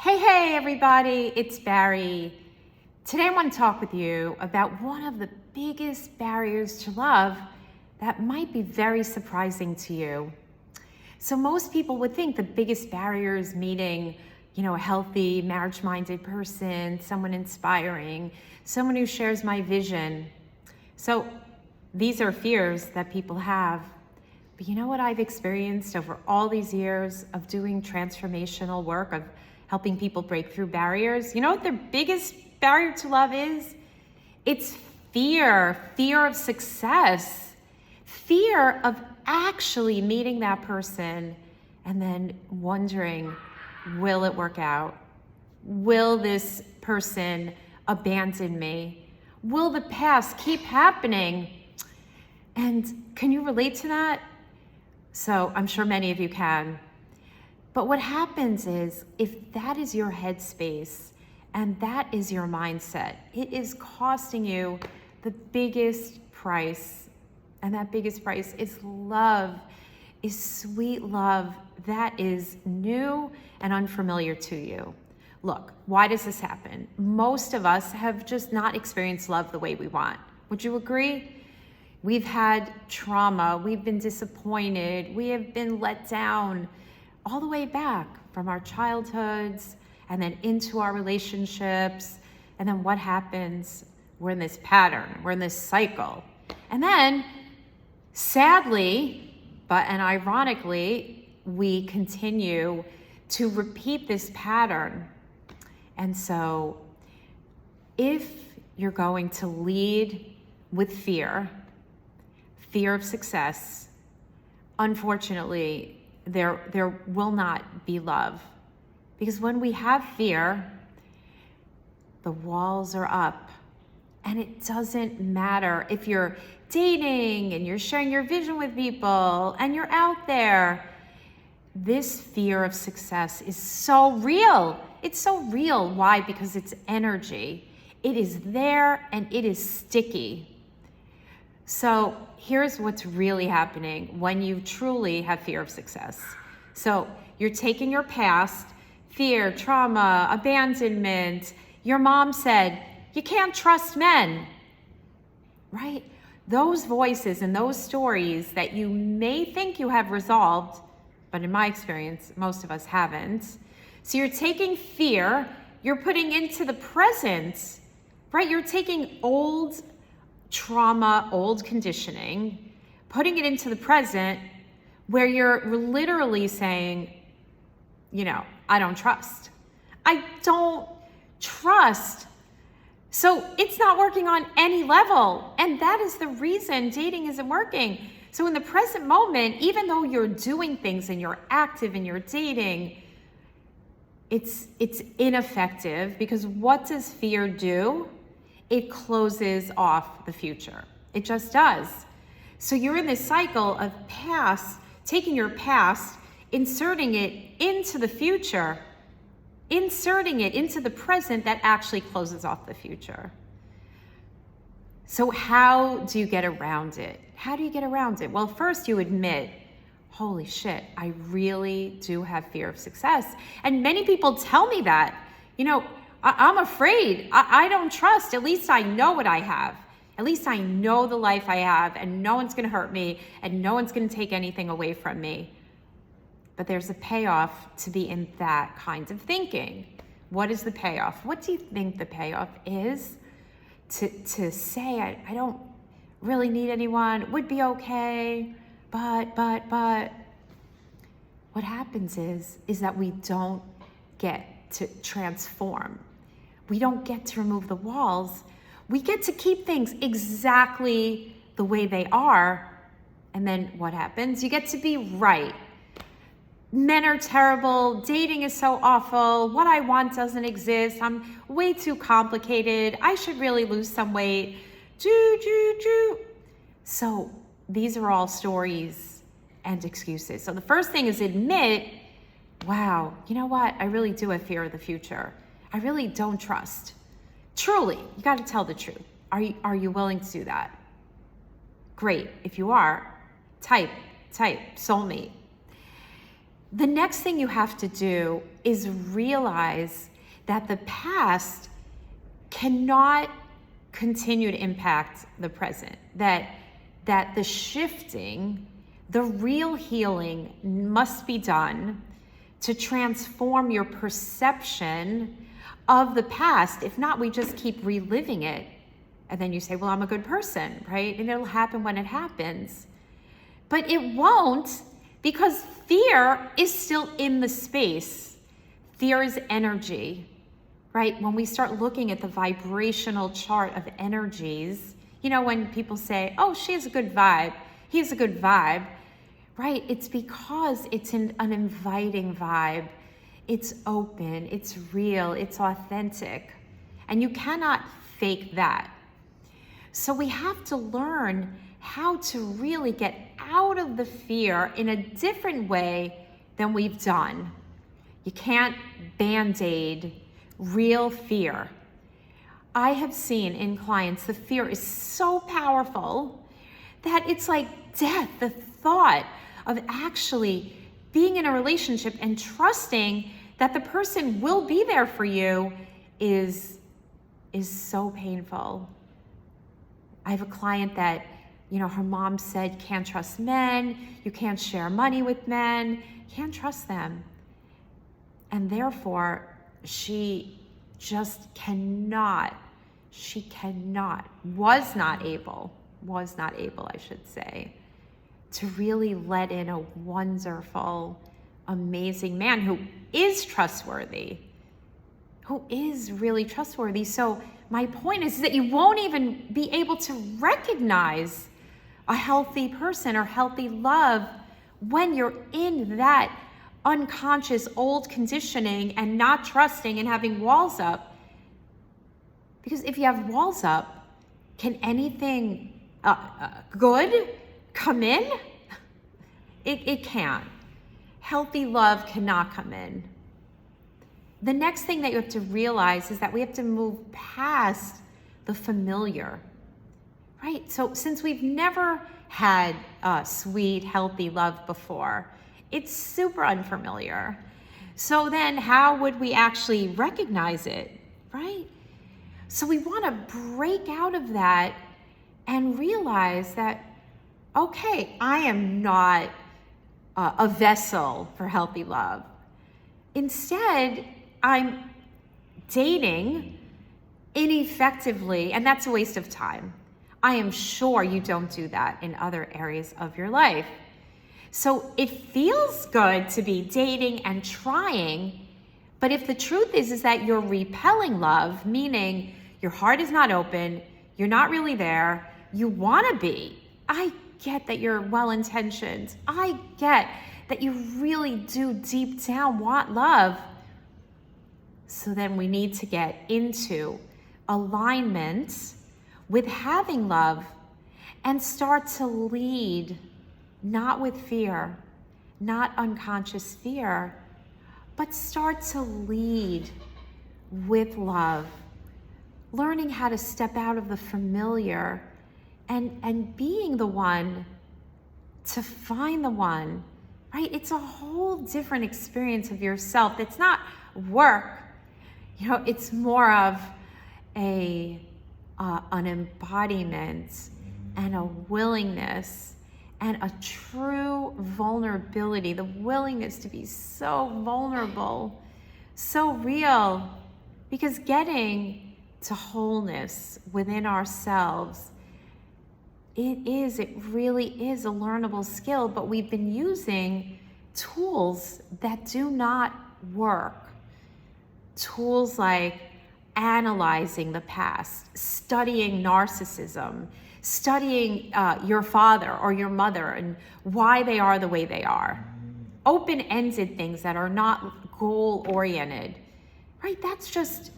Hey everybody, it's Bari. Today I want to talk with you about one of the biggest barriers to love that might be very surprising to you. So most people would think the biggest barrier is meeting, a healthy, marriage-minded person, someone inspiring, someone who shares my vision. So these are fears that people have. But you know what I've experienced over all these years of doing transformational work, of helping people break through barriers? You know what their biggest barrier to love is? It's fear of success, fear of actually meeting that person and then wondering, will it work out? Will this person abandon me? Will the past keep happening? And can you relate to that? So I'm sure many of you can. But what happens is, if that is your headspace and that is your mindset, it is costing you the biggest price. And that biggest price is love, is sweet love that is new and unfamiliar to you. Look, why does this happen? Most of us have just not experienced love the way we want. Would you agree? We've had trauma, we've been disappointed, we have been let down, all the way back from our childhoods and then into our relationships. And then what happens? We're in this pattern, we're in this cycle. And then sadly, and ironically, we continue to repeat this pattern. And so if you're going to lead with fear of success, unfortunately, there will not be love. Because when we have fear, the walls are up. And it doesn't matter if you're dating and you're sharing your vision with people and you're out there. This fear of success is so real. It's so real. Why? Because it's energy. It is there and it is sticky. So here's what's really happening when you truly have fear of success. So you're taking your past, fear, trauma, abandonment. Your mom said, you can't trust men, right? Those voices and those stories that you may think you have resolved, but in my experience, most of us haven't. So you're taking fear, you're putting into the present, right? You're taking old trauma, old conditioning, putting it into the present where you're literally saying, I don't trust. I don't trust. So it's not working on any level. And that is the reason dating isn't working. So in the present moment, even though you're doing things and you're active and you're dating, it's ineffective, because what does fear do? It closes off the future. It just does. So you're in this cycle of taking your past, inserting it into the future, inserting it into the present that actually closes off the future. So how do you get around it? How do you get around it? Well, first you admit, holy shit, I really do have fear of success. And many people tell me that, I'm afraid. I don't trust. At least I know what I have. At least I know the life I have, and no one's going to hurt me, and no one's going to take anything away from me. But there's a payoff to be in that kind of thinking. What is the payoff? What do you think the payoff is? To say, I don't really need anyone, it would be okay, but. What happens is that we don't get to transform. We don't get to remove the walls. We get to keep things exactly the way they are. And then what happens? You get to be right. Men are terrible. Dating is so awful. What I want doesn't exist. I'm way too complicated. I should really lose some weight. So these are all stories and excuses. So the first thing is admit, wow, you know what? I really do have fear of the future. I really don't trust. Truly, you got to tell the truth. Are you willing to do that? Great. If you are, type soulmate. The next thing you have to do is realize that the past cannot continue to impact the present, that the shifting, the real healing must be done to transform your perception of the past. If not, we just keep reliving it. And then you say, well, I'm a good person, right? And it'll happen when it happens. But it won't, because fear is still in the space. Fear is energy, right? When we start looking at the vibrational chart of energies, when people say, oh, she has a good vibe, he has a good vibe, right? It's because it's an inviting vibe. It's open, it's real, it's authentic. And you cannot fake that. So we have to learn how to really get out of the fear in a different way than we've done. You can't band-aid real fear. I have seen in clients, the fear is so powerful that it's like death. The thought of actually being in a relationship and trusting that the person will be there for you is so painful. I have a client that, her mom said, can't trust men, you can't share money with men, can't trust them. And therefore, she just was not able, I should say, to really let in a wonderful, amazing man who is trustworthy, who is really trustworthy. So my point is that you won't even be able to recognize a healthy person or healthy love when you're in that unconscious old conditioning and not trusting and having walls up. Because if you have walls up, can anything good come in? It can't. Healthy love cannot come in. The next thing that you have to realize is that we have to move past the familiar, right? So since we've never had sweet, healthy love before, it's super unfamiliar. So then how would we actually recognize it, right? So we want to break out of that and realize that, okay, I am not a vessel for healthy love. Instead, I'm dating ineffectively, and that's a waste of time. I am sure you don't do that in other areas of your life. So it feels good to be dating and trying, but if the truth is that you're repelling love, meaning your heart is not open, you're not really there, you want to be. I get that you're well-intentioned. I get that you really do deep down want love. So then we need to get into alignment with having love and start to lead, not with fear, not unconscious fear, but start to lead with love, learning how to step out of the familiar and being the one to find the one, right? It's a whole different experience of yourself. It's not work. It's more of an embodiment and a willingness and a true vulnerability, the willingness to be so vulnerable, so real, because getting to wholeness within ourselves, it really is a learnable skill, but we've been using tools that do not work. Tools like analyzing the past, studying narcissism, studying your father or your mother and why they are the way they are. Open-ended things that are not goal-oriented, right? That's just,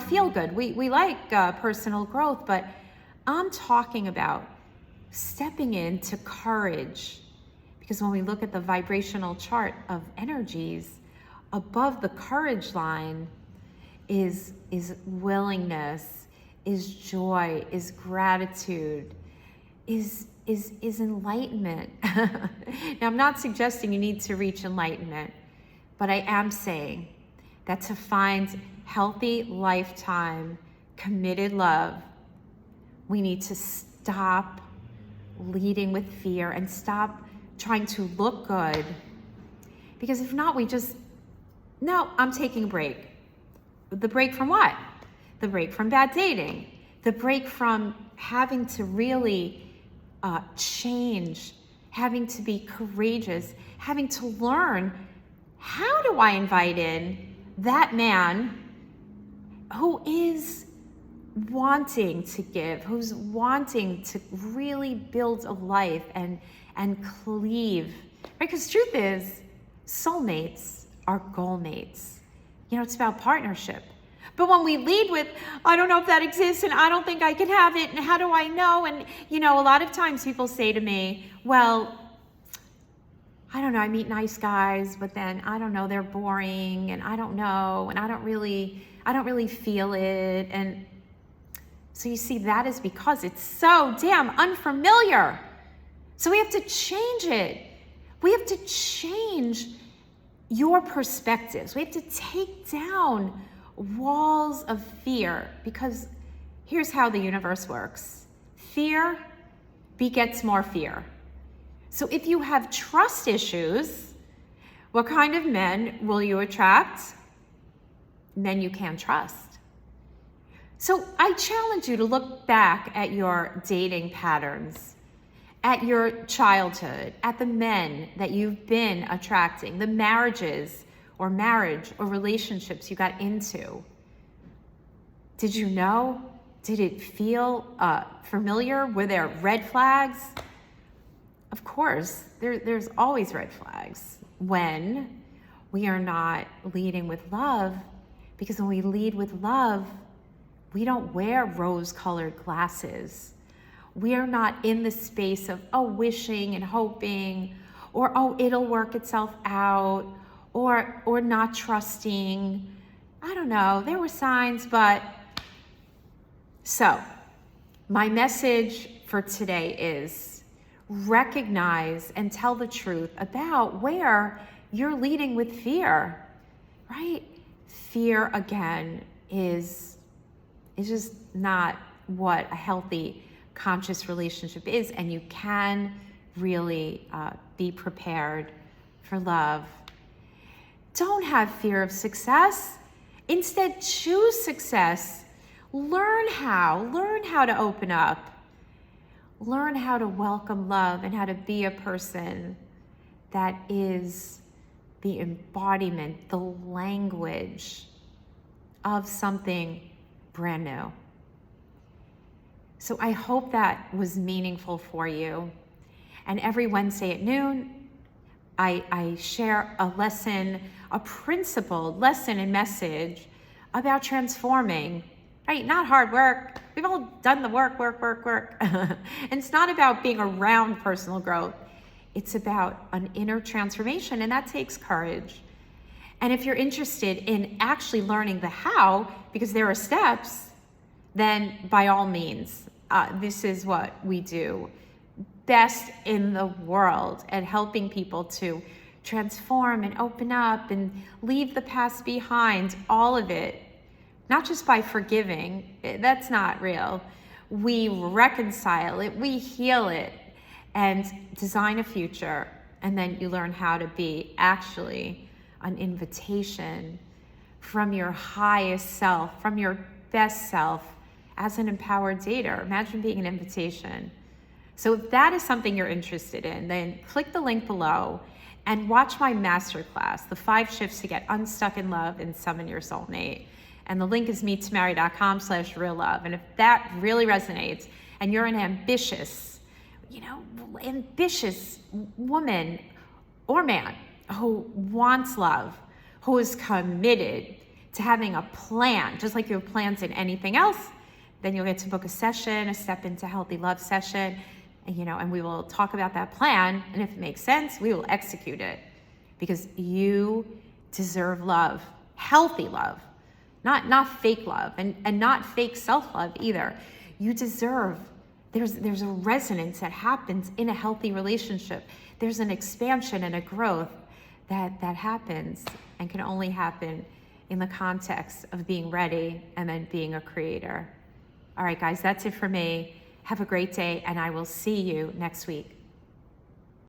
feel good. We like personal growth, but I'm talking about stepping into courage, because when we look at the vibrational chart of energies, above the courage line is willingness, is joy, is gratitude, is is enlightenment. Now, I'm not suggesting you need to reach enlightenment, but I am saying that to find healthy, lifetime, committed love, we need to stop leading with fear and stop trying to look good. Because if not, no, I'm taking a break. The break from what? The break from bad dating. The break from having to really change, having to be courageous, having to learn, how do I invite in that man who is wanting to give, who's wanting to really build a life and cleave, right? Because truth is, soulmates are goal mates. It's about partnership. But when we lead with, I don't know if that exists and I don't think I can have it and how do I know? And, a lot of times people say to me, well, I don't know, I meet nice guys, but then I don't know, they're boring and I don't know and I don't really feel it. And so you see, that is because it's so damn unfamiliar. So we have to change it. We have to change your perspectives. We have to take down walls of fear, because here's how the universe works. Fear begets more fear. So if you have trust issues, what kind of men will you attract? Men you can't trust. So I challenge you to look back at your dating patterns, at your childhood, at the men that you've been attracting, the marriage or relationships you got into. Did you know? Did it feel familiar? Were there red flags? Of course, there's always red flags when we are not leading with love, because when we lead with love, we don't wear rose-colored glasses. We are not in the space of, wishing and hoping, or, it'll work itself out, or not trusting. I don't know, there were signs, but... So, my message for today is recognize and tell the truth about where you're leading with fear, right? Fear, again, is just not what a healthy, conscious relationship is, and you can really be prepared for love. Don't have fear of success. Instead, choose success. Learn how to open up. Learn how to welcome love and how to be a person that is the embodiment, the language of something brand new. So I hope that was meaningful for you. And every Wednesday at noon, I share a lesson, a principled lesson and message about transforming, right? Not hard work. We've all done the work. And it's not about being around personal growth. It's about an inner transformation, and that takes courage. And if you're interested in actually learning the how, because there are steps, then by all means, this is what we do best in the world at helping people to transform and open up and leave the past behind, all of it. Not just by forgiving, that's not real. We reconcile it, we heal it, and design a future. And then you learn how to be actually an invitation from your highest self, from your best self as an empowered dater. Imagine being an invitation. So if that is something you're interested in, then click the link below and watch my masterclass, the 5 shifts to get unstuck in love and summon your soulmate. And the link is meettomarry.com/real love. And if that really resonates and you're an ambitious woman or man who wants love, who is committed to having a plan, just like you have plans in anything else, then you'll get to book a session, a Step into Healthy Love session, and we will talk about that plan. And if it makes sense, we will execute it, because you deserve love, healthy love. Not fake love and not fake self-love either. You deserve There's a resonance that happens in a healthy relationship. There's an expansion and a growth that happens and can only happen in the context of being ready and then being a creator. All right, guys, that's it for me. Have a great day, and I will see you next week.